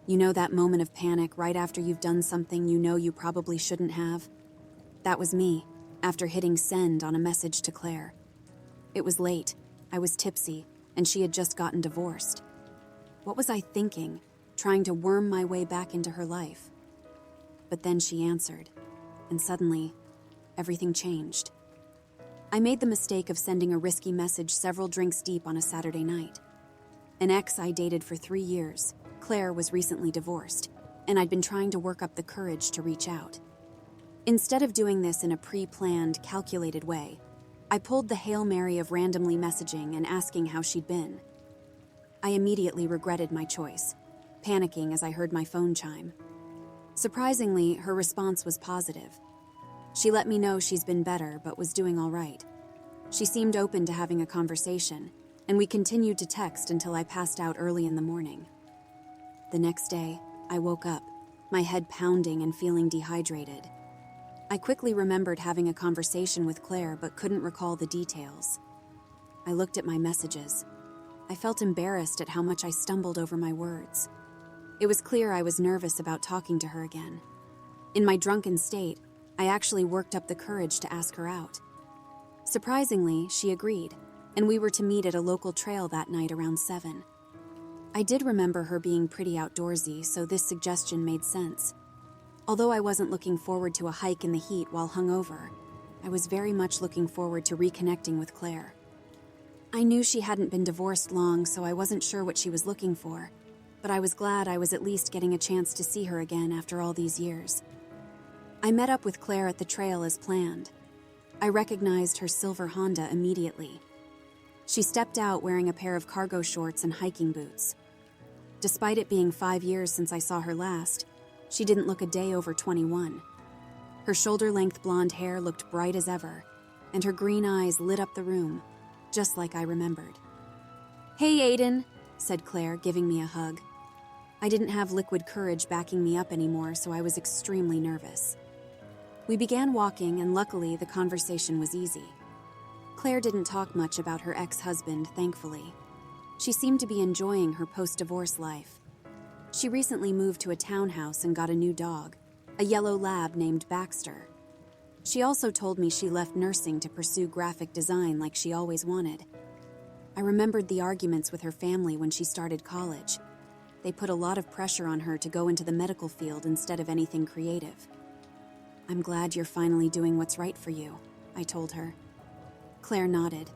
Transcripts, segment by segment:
You know that moment of panic right after you've done something you know you probably shouldn't have? That was me, after hitting send on a message to Claire. It was late, I was tipsy, and she had just gotten divorced. What was I thinking, trying to worm my way back into her life? But then she answered, and suddenly, everything changed. I made the mistake of sending a risky message several drinks deep on a Saturday night. An ex I dated for 3 years, Claire, was recently divorced, and I'd been trying to work up the courage to reach out. Instead of doing this in a pre-planned, calculated way, I pulled the Hail Mary of randomly messaging and asking how she'd been. I immediately regretted my choice, panicking as I heard my phone chime. Surprisingly, her response was positive. She let me know she's been better but was doing all right. She seemed open to having a conversation, and we continued to text until I passed out early in the morning. The next day, I woke up, my head pounding and feeling dehydrated. I quickly remembered having a conversation with Claire but couldn't recall the details. I looked at my messages. I felt embarrassed at how much I stumbled over my words. It was clear I was nervous about talking to her again. In my drunken state, I actually worked up the courage to ask her out. Surprisingly, she agreed, and we were to meet at a local trail that night around 7. I did remember her being pretty outdoorsy, so this suggestion made sense. Although I wasn't looking forward to a hike in the heat while hungover, I was very much looking forward to reconnecting with Claire. I knew she hadn't been divorced long, so I wasn't sure what she was looking for, but I was glad I was at least getting a chance to see her again after all these years. I met up with Claire at the trail as planned. I recognized her silver Honda immediately. She stepped out wearing a pair of cargo shorts and hiking boots. Despite it being 5 years since I saw her last, she didn't look a day over 21. Her shoulder-length blonde hair looked bright as ever, and her green eyes lit up the room, just like I remembered. "Hey, Aiden," said Claire, giving me a hug. I didn't have liquid courage backing me up anymore, so I was extremely nervous. We began walking, and luckily the conversation was easy. Claire didn't talk much about her ex-husband, thankfully. She seemed to be enjoying her post-divorce life. She recently moved to a townhouse and got a new dog, a yellow lab named Baxter. She also told me she left nursing to pursue graphic design like she always wanted. I remembered the arguments with her family when she started college. They put a lot of pressure on her to go into the medical field instead of anything creative. "I'm glad you're finally doing what's right for you," I told her. Claire nodded.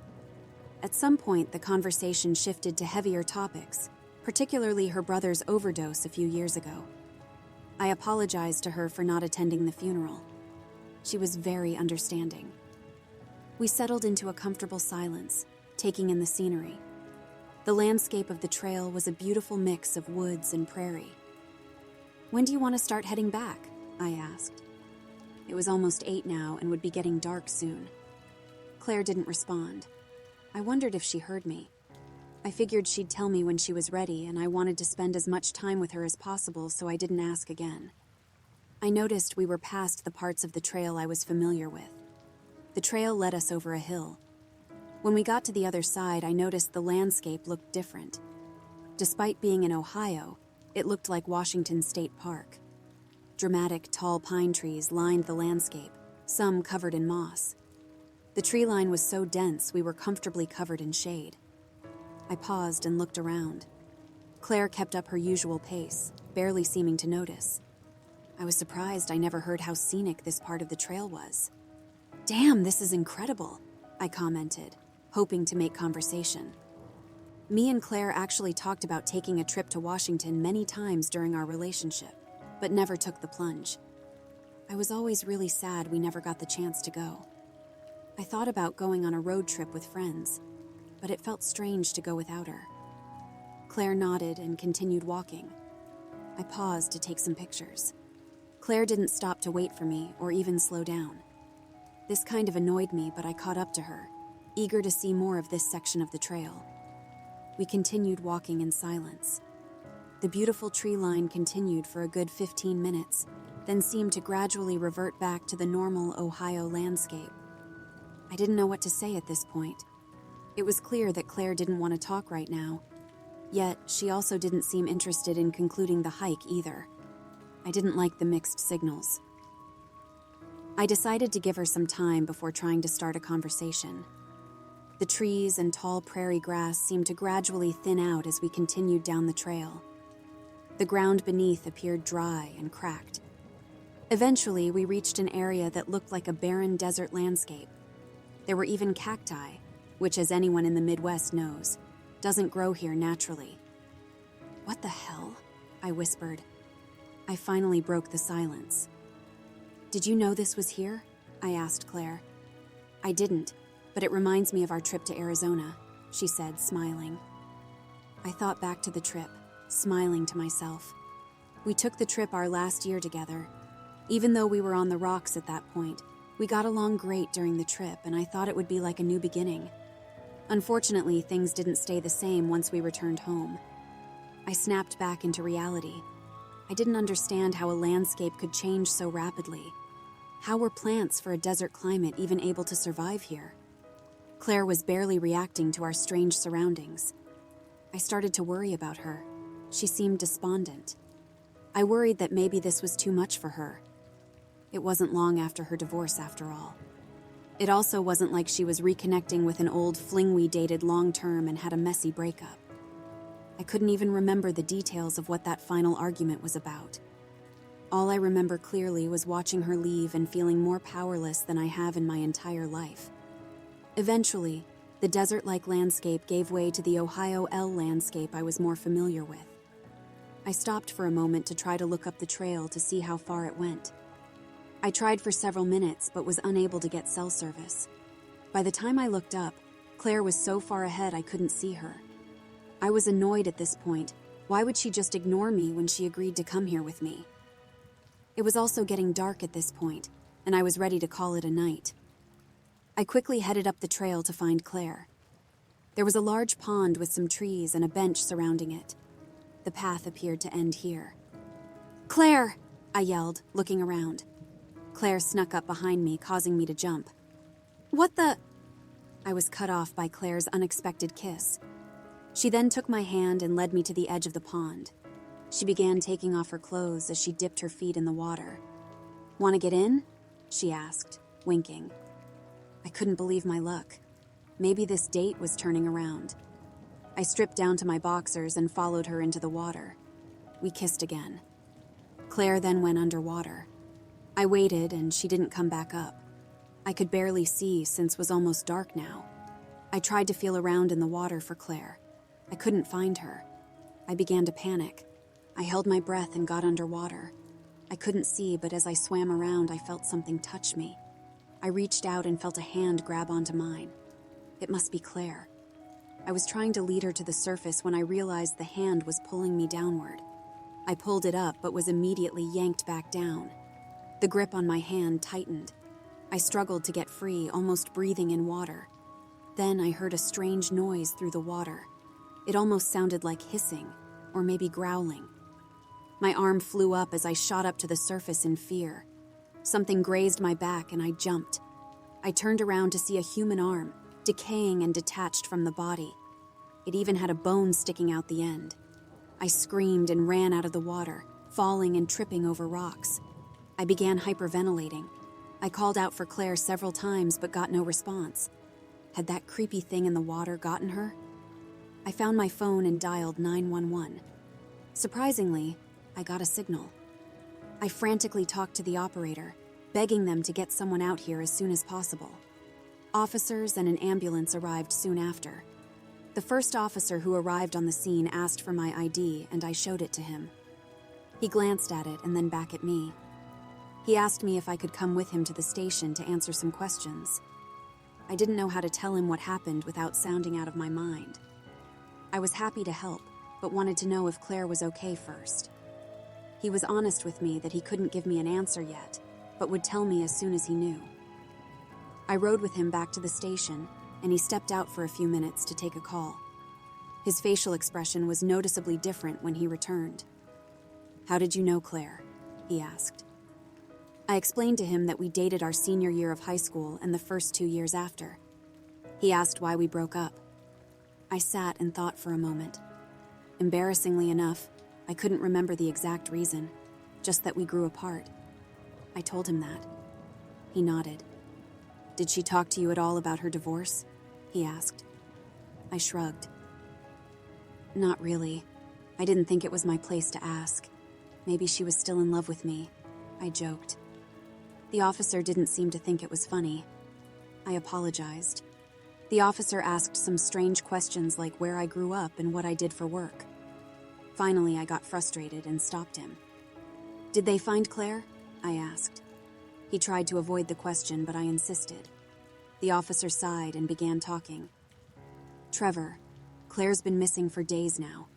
At some point, the conversation shifted to heavier topics, particularly her brother's overdose a few years ago. I apologized to her for not attending the funeral. She was very understanding. We settled into a comfortable silence, taking in the scenery. The landscape of the trail was a beautiful mix of woods and prairie. "When do you want to start heading back?" I asked. It was almost 8 now and would be getting dark soon. Claire didn't respond. I wondered if she heard me. I figured she'd tell me when she was ready, and I wanted to spend as much time with her as possible, so I didn't ask again. I noticed we were past the parts of the trail I was familiar with. The trail led us over a hill. When we got to the other side, I noticed the landscape looked different. Despite being in Ohio, it looked like Washington State Park. Dramatic, tall pine trees lined the landscape, some covered in moss. The tree line was so dense we were comfortably covered in shade. I paused and looked around. Claire kept up her usual pace, barely seeming to notice. I was surprised I never heard how scenic this part of the trail was. "Damn, this is incredible," I commented, hoping to make conversation. Me and Claire actually talked about taking a trip to Washington many times during our relationship, but never took the plunge. I was always really sad we never got the chance to go. I thought about going on a road trip with friends, but it felt strange to go without her. Claire nodded and continued walking. I paused to take some pictures. Claire didn't stop to wait for me or even slow down. This kind of annoyed me, but I caught up to her, eager to see more of this section of the trail. We continued walking in silence. The beautiful tree line continued for a good 15 minutes, then seemed to gradually revert back to the normal Ohio landscape. I didn't know what to say at this point. It was clear that Claire didn't want to talk right now. Yet, she also didn't seem interested in concluding the hike either. I didn't like the mixed signals. I decided to give her some time before trying to start a conversation. The trees and tall prairie grass seemed to gradually thin out as we continued down the trail. The ground beneath appeared dry and cracked. Eventually, we reached an area that looked like a barren desert landscape. There were even cacti, which, as anyone in the Midwest knows, doesn't grow here naturally. "What the hell?" I whispered. I finally broke the silence. "Did you know this was here?" I asked Claire. "I didn't, but it reminds me of our trip to Arizona," she said, smiling. I thought back to the trip, smiling to myself. We took the trip our last year together. Even though we were on the rocks at that point, we got along great during the trip, and I thought it would be like a new beginning. Unfortunately, things didn't stay the same once we returned home. I snapped back into reality. I didn't understand how a landscape could change so rapidly. How were plants for a desert climate even able to survive here? Claire was barely reacting to our strange surroundings. I started to worry about her. She seemed despondent. I worried that maybe this was too much for her. It wasn't long after her divorce, after all. It also wasn't like she was reconnecting with an old fling we dated long-term and had a messy breakup. I couldn't even remember the details of what that final argument was about. All I remember clearly was watching her leave and feeling more powerless than I have in my entire life. Eventually, the desert-like landscape gave way to the Ohio L landscape I was more familiar with. I stopped for a moment to try to look up the trail to see how far it went. I tried for several minutes but was unable to get cell service. By the time I looked up, Claire was so far ahead I couldn't see her. I was annoyed at this point. Why would she just ignore me when she agreed to come here with me? It was also getting dark at this point, and I was ready to call it a night. I quickly headed up the trail to find Claire. There was a large pond with some trees and a bench surrounding it. The path appeared to end here. "Claire!" I yelled, looking around. Claire snuck up behind me, causing me to jump. "What the—" I was cut off by Claire's unexpected kiss. She then took my hand and led me to the edge of the pond. She began taking off her clothes as she dipped her feet in the water. "Want to get in?" she asked, winking. I couldn't believe my luck. Maybe this date was turning around. I stripped down to my boxers and followed her into the water. We kissed again. Claire then went underwater. I waited, and she didn't come back up. I could barely see since it was almost dark now. I tried to feel around in the water for Claire. I couldn't find her. I began to panic. I held my breath and got underwater. I couldn't see, but as I swam around, I felt something touch me. I reached out and felt a hand grab onto mine. It must be Claire. I was trying to lead her to the surface when I realized the hand was pulling me downward. I pulled it up, but was immediately yanked back down. The grip on my hand tightened. I struggled to get free, almost breathing in water. Then I heard a strange noise through the water. It almost sounded like hissing, or maybe growling. My arm flew up as I shot up to the surface in fear. Something grazed my back and I jumped. I turned around to see a human arm, decaying and detached from the body. It even had a bone sticking out the end. I screamed and ran out of the water, falling and tripping over rocks. I began hyperventilating. I called out for Claire several times but got no response. Had that creepy thing in the water gotten her? I found my phone and dialed 911. Surprisingly, I got a signal. I frantically talked to the operator, begging them to get someone out here as soon as possible. Officers and an ambulance arrived soon after. The first officer who arrived on the scene asked for my ID, and I showed it to him. He glanced at it and then back at me. He asked me if I could come with him to the station to answer some questions. I didn't know how to tell him what happened without sounding out of my mind. I was happy to help, but wanted to know if Claire was okay first. He was honest with me that he couldn't give me an answer yet, but would tell me as soon as he knew. I rode with him back to the station, and he stepped out for a few minutes to take a call. His facial expression was noticeably different when he returned. "How did you know Claire?" he asked. I explained to him that we dated our senior year of high school and the first 2 years after. He asked why we broke up. I sat and thought for a moment. Embarrassingly enough, I couldn't remember the exact reason, just that we grew apart. I told him that. He nodded. "Did she talk to you at all about her divorce?" he asked. I shrugged. "Not really. I didn't think it was my place to ask. Maybe she was still in love with me," I joked. The officer didn't seem to think it was funny. I apologized. The officer asked some strange questions like where I grew up and what I did for work. Finally, I got frustrated and stopped him. "Did they find Claire?" I asked. He tried to avoid the question, but I insisted. The officer sighed and began talking. "Trevor, Claire's been missing for days now.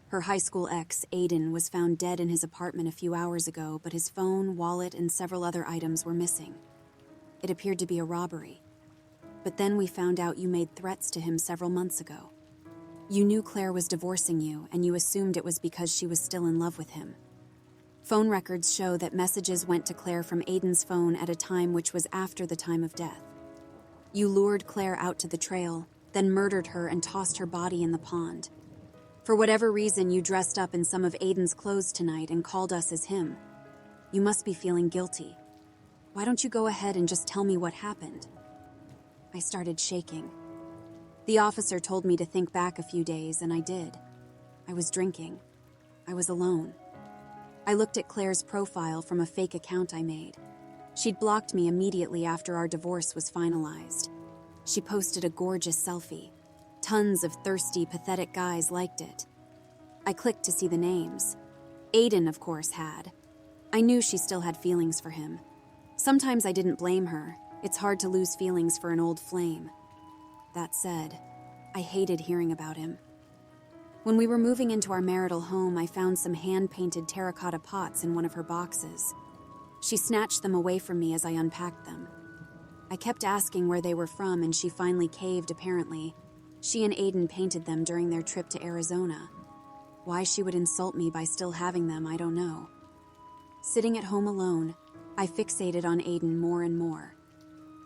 Her high school ex, Aiden, was found dead in his apartment a few hours ago, but his phone, wallet, and several other items were missing. It appeared to be a robbery. But then we found out you made threats to him several months ago. You knew Claire was divorcing you, and you assumed it was because she was still in love with him. Phone records show that messages went to Claire from Aiden's phone at a time which was after the time of death. You lured Claire out to the trail, then murdered her and tossed her body in the pond. For whatever reason, you dressed up in some of Aiden's clothes tonight and called us as him. You must be feeling guilty. Why don't you go ahead and just tell me what happened?" I started shaking. The officer told me to think back a few days, and I did. I was drinking. I was alone. I looked at Claire's profile from a fake account I made. She'd blocked me immediately after our divorce was finalized. She posted a gorgeous selfie. Tons of thirsty, pathetic guys liked it. I clicked to see the names. Aiden, of course, had. I knew she still had feelings for him. Sometimes I didn't blame her. It's hard to lose feelings for an old flame. That said, I hated hearing about him. When we were moving into our marital home, I found some hand-painted terracotta pots in one of her boxes. She snatched them away from me as I unpacked them. I kept asking where they were from, and she finally caved, apparently. She and Aiden painted them during their trip to Arizona. Why she would insult me by still having them, I don't know. Sitting at home alone, I fixated on Aiden more and more.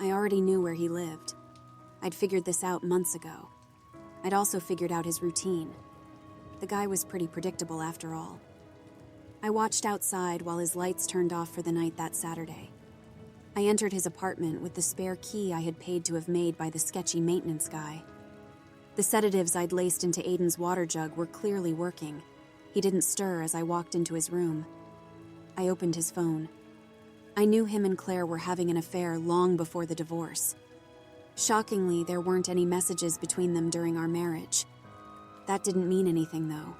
I already knew where he lived. I'd figured this out months ago. I'd also figured out his routine. The guy was pretty predictable after all. I watched outside while his lights turned off for the night that Saturday. I entered his apartment with the spare key I had paid to have made by the sketchy maintenance guy. The sedatives I'd laced into Aiden's water jug were clearly working. He didn't stir as I walked into his room. I opened his phone. I knew him and Claire were having an affair long before the divorce. Shockingly, there weren't any messages between them during our marriage. That didn't mean anything, though.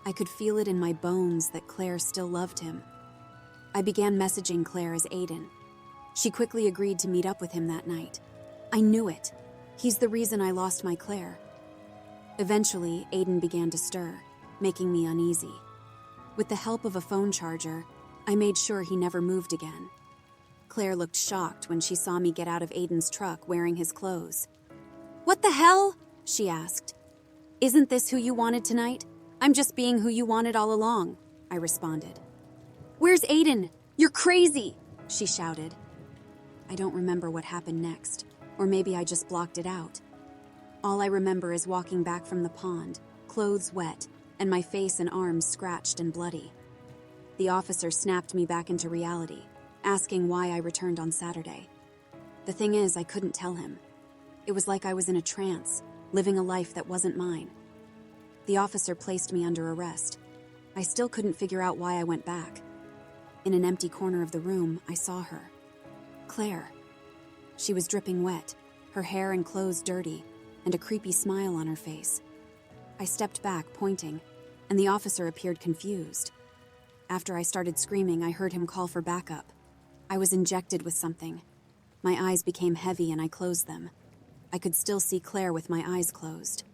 I could feel it in my bones that Claire still loved him. I began messaging Claire as Aiden. She quickly agreed to meet up with him that night. I knew it. He's the reason I lost my Claire. Eventually, Aiden began to stir, making me uneasy. With the help of a phone charger, I made sure he never moved again. Claire looked shocked when she saw me get out of Aiden's truck wearing his clothes. "What the hell?" she asked. "Isn't this who you wanted tonight? I'm just being who you wanted all along," I responded. "Where's Aiden? You're crazy!" she shouted. I don't remember what happened next, or maybe I just blocked it out. All I remember is walking back from the pond, clothes wet, and my face and arms scratched and bloody. The officer snapped me back into reality, asking why I returned on Saturday. The thing is, I couldn't tell him. It was like I was in a trance, living a life that wasn't mine. The officer placed me under arrest. I still couldn't figure out why I went back. In an empty corner of the room, I saw her. Claire. She was dripping wet, her hair and clothes dirty, and a creepy smile on her face. I stepped back, pointing, and the officer appeared confused. After I started screaming, I heard him call for backup. I was injected with something. My eyes became heavy and I closed them. I could still see Claire with my eyes closed.